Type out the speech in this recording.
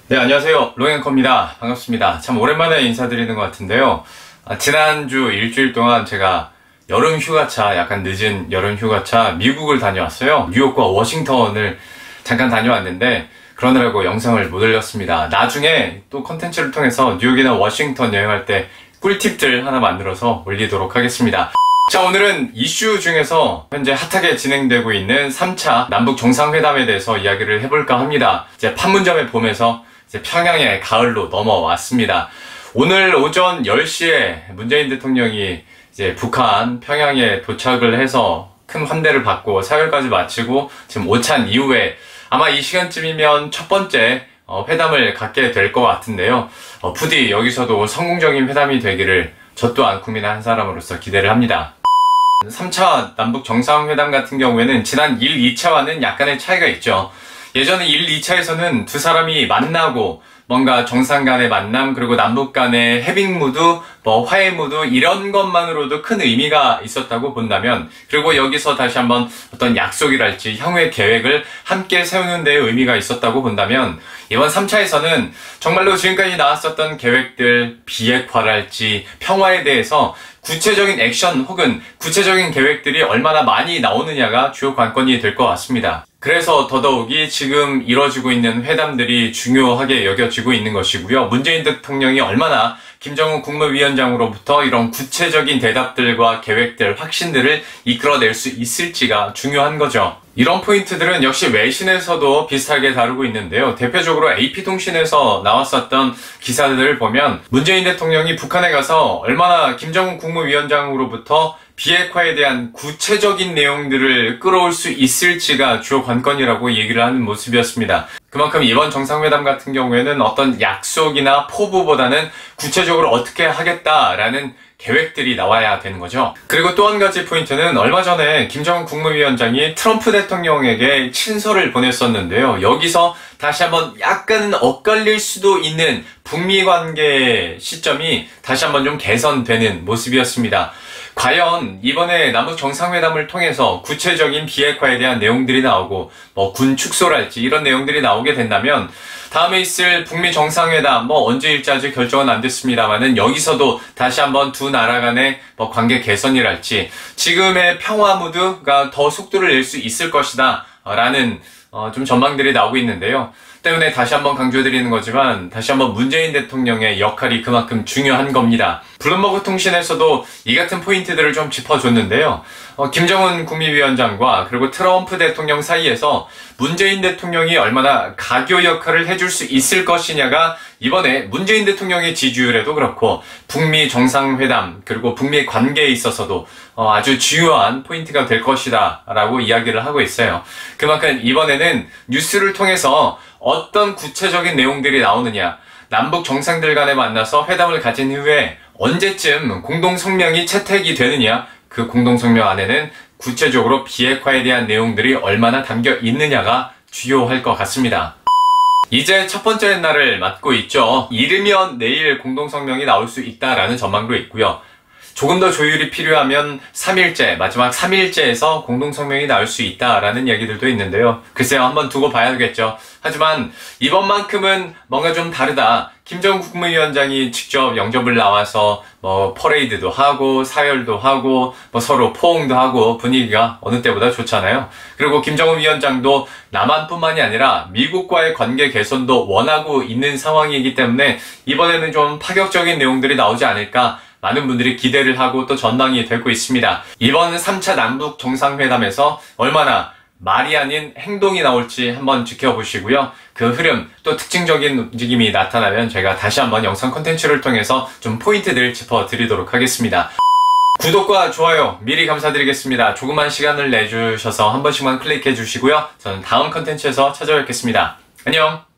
네, 안녕하세요. 롱앤커입니다. 반갑습니다. 참 오랜만에 인사드리는 것 같은데요. 지난주 일주일 동안 제가 여름 휴가차, 약간 늦은 여름 휴가차 미국을 다녀왔어요. 뉴욕과 워싱턴을 잠깐 다녀왔는데 그러느라고 영상을 못 올렸습니다. 나중에 또 컨텐츠를 통해서 뉴욕이나 워싱턴 여행할 때 꿀팁들 하나 만들어서 올리도록 하겠습니다. 자, 오늘은 이슈 중에서 현재 핫하게 진행되고 있는 3차 남북 정상회담에 대해서 이야기를 해볼까 합니다. 이제 판문점의 봄에서 이제 평양의 가을로 넘어왔습니다. 오늘 오전 10시에 문재인 대통령이 이제 북한 평양에 도착을 해서 큰 환대를 받고 사흘까지 마치고 지금 오찬 이후에 아마 이 시간쯤이면 첫 번째 회담을 갖게 될 것 같은데요. 부디 여기서도 성공적인 회담이 되기를 저 또한 국민의 한 사람으로서 기대를 합니다. 3차 남북 정상회담 같은 경우에는 지난 1, 2차와는 약간의 차이가 있죠. 예전에 1, 2차에서는 두 사람이 만나고 뭔가 정상 간의 만남, 그리고 남북 간의 해빙 무드, 화해 무드 이런 것만으로도 큰 의미가 있었다고 본다면, 그리고 여기서 다시 한번 어떤 약속이랄지 향후의 계획을 함께 세우는 데 의미가 있었다고 본다면, 이번 3차에서는 정말로 지금까지 나왔었던 계획들, 비핵화랄지 평화에 대해서 구체적인 액션 혹은 구체적인 계획들이 얼마나 많이 나오느냐가 주요 관건이 될 것 같습니다. 그래서 더더욱이 지금 이뤄지고 있는 회담들이 중요하게 여겨지고 있는 것이고요. 문재인 대통령이 얼마나 김정은 국무위원장으로부터 이런 구체적인 대답들과 계획들, 확신들을 이끌어낼 수 있을지가 중요한 거죠. 이런 포인트들은 역시 외신에서도 비슷하게 다루고 있는데요. 대표적으로 AP통신에서 나왔었던 기사들을 보면 문재인 대통령이 북한에 가서 얼마나 김정은 국무위원장으로부터 비핵화에 대한 구체적인 내용들을 끌어올 수 있을지가 주요 관건이라고 얘기를 하는 모습이었습니다. 그만큼 이번 정상회담 같은 경우에는 어떤 약속이나 포부보다는 구체적으로 어떻게 하겠다라는 계획들이 나와야 되는 거죠. 그리고 또 한 가지 포인트는 얼마 전에 김정은 국무위원장이 트럼프 대통령에게 친서를 보냈었는데요. 여기서 다시 한번 약간은 엇갈릴 수도 있는 북미 관계 시점이 다시 한번 좀 개선되는 모습이었습니다. 과연 이번에 남북 정상회담을 통해서 구체적인 비핵화에 대한 내용들이 나오고 군 축소랄지 이런 내용들이 나오게 된다면 다음에 있을 북미 정상회담 언제일지 아직 결정은 안 됐습니다만은 여기서도 다시 한번 두 나라 간의 관계 개선이랄지 지금의 평화 무드가 더 속도를 낼 수 있을 것이다 라는 좀 전망들이 나오고 있는데요. 때문에 다시 한번 강조드리는 거지만 다시 한번 문재인 대통령의 역할이 그만큼 중요한 겁니다. 블룸버그 통신에서도 이 같은 포인트들을 좀 짚어줬는데요. 김정은 국무위원장과 그리고 트럼프 대통령 사이에서 문재인 대통령이 얼마나 가교 역할을 해줄 수 있을 것이냐가 이번에 문재인 대통령의 지지율에도 그렇고 북미 정상회담 그리고 북미 관계에 있어서도 아주 중요한 포인트가 될 것이다 라고 이야기를 하고 있어요. 그만큼 이번에는 뉴스를 통해서 어떤 구체적인 내용들이 나오느냐, 남북 정상들 간에 만나서 회담을 가진 후에 언제쯤 공동성명이 채택이 되느냐, 그 공동성명 안에는 구체적으로 비핵화에 대한 내용들이 얼마나 담겨 있느냐가 주요할 것 같습니다. 이제 첫 번째 날을 맞고 있죠. 이르면 내일 공동성명이 나올 수 있다라는 전망도 있고요. 조금 더 조율이 필요하면 3일째, 마지막 3일째에서 공동성명이 나올 수 있다라는 얘기들도 있는데요. 글쎄요, 한번 두고 봐야겠죠. 하지만 이번만큼은 뭔가 좀 다르다. 김정은 국무위원장이 직접 영접을 나와서 퍼레이드도 하고 사열도 하고 서로 포옹도 하고 분위기가 어느 때보다 좋잖아요. 그리고 김정은 위원장도 남한뿐만이 아니라 미국과의 관계 개선도 원하고 있는 상황이기 때문에 이번에는 좀 파격적인 내용들이 나오지 않을까 많은 분들이 기대를 하고 또 전망이 되고 있습니다. 이번 3차 남북 정상회담에서 얼마나 말이 아닌 행동이 나올지 한번 지켜보시고요. 그 흐름, 또 특징적인 움직임이 나타나면 제가 다시 한번 영상 콘텐츠를 통해서 좀 포인트들 짚어드리도록 하겠습니다. 구독과 좋아요 미리 감사드리겠습니다. 조금만 시간을 내주셔서 한 번씩만 클릭해 주시고요. 저는 다음 콘텐츠에서 찾아뵙겠습니다. 안녕!